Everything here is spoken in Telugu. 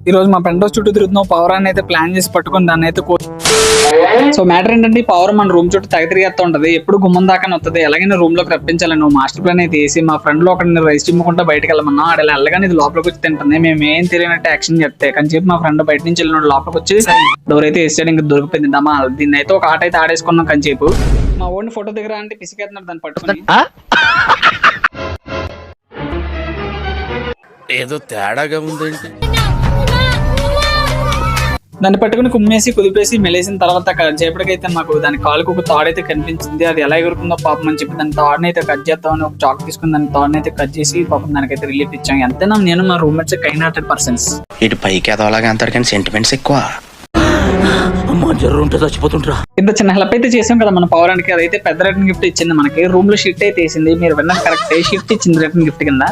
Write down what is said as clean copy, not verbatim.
ఈ రోజు మా ఫ్రెండ్ చుట్టూ తిరుగుతున్నాం, పౌరాన్ని అయితే ప్లాన్ చేసి పట్టుకుని దాన్ని అయితే సో మ్యాటర్ ఏంటంటే పౌరం మన రూమ్ చుట్టూ తెగ తిరిగేస్తూ ఉంటది, ఎప్పుడు గుమ్మం దాకా వస్తుంది. ఎలాగైనా రూమ్ లోకి రప్పించాలని నువ్వు మాస్టర్ ప్లాన్ అయితే వేసి మా ఫ్రెండ్ లో ఒకరిని రైస్ చిమ్ముకుంటా బయటకు వెళ్ళమన్నా. ఆడ వెళ్ళగానే ఇది లోపలికి వచ్చి తింటుంది. మేము ఏం తెలియనట్టు యాక్షన్ చెప్తే కానీ చెప్పి మా ఫ్రెండ్ బయట నుంచి వెళ్ళిన లోపలికి వచ్చి డోర్ అయితే వేసాడు. ఇంకా దొరికిపోయింది దమ్మా. దీన్ని అయితే ఒక ఆట అయితే ఆడేసుకున్నాం కానీ చెప్పు. మా ఓడిని ఫోటో దగ్గర అంటే పిసికేస్తున్నాడు దాన్ని పట్టుకుని. ఏదో తేడాగా ఉందండి. దాన్ని పట్టుకుని కుమ్మేసి కుదిపేసి మెలేసిన తర్వాత చేపటికైతే మాకు దాని కాలుకు ఒక తాడైతే కనిపించింది. అది ఎలా ఎగురుతుందో పాపం అని చెప్పి దాని తాడుని అయితే కట్ చేద్దామని ఒక చాక్ తీసుకుని దాని తాడుని అయితే కట్ చేసి పాపం దానికైతే రిలీఫ్ ఇచ్చాం. ఎంతైనా నేను మా రూమ్మేట్స్ కైండ్ హార్టెడ్ పర్సన్స్. ఇటు పైకి ఎదవలాగా అంటారు కానీ సెంటిమెంట్స్ ఎక్కువ. చచ్చిపోతుంటా. ఇంత చిన్న హెల్ప్ అయితే చేసాం కదా మన పౌరానికి. అదైతే పెద్ద రిటర్న్ గిఫ్ట్ ఇచ్చింది మనకి. రూమ్ లో షిఫ్ట్ అయితే వేసింది. మీరు విన్నారు కరెక్ట్, షిఫ్ట్ ఇచ్చింది రిటర్న్ గిఫ్ట్ కింద.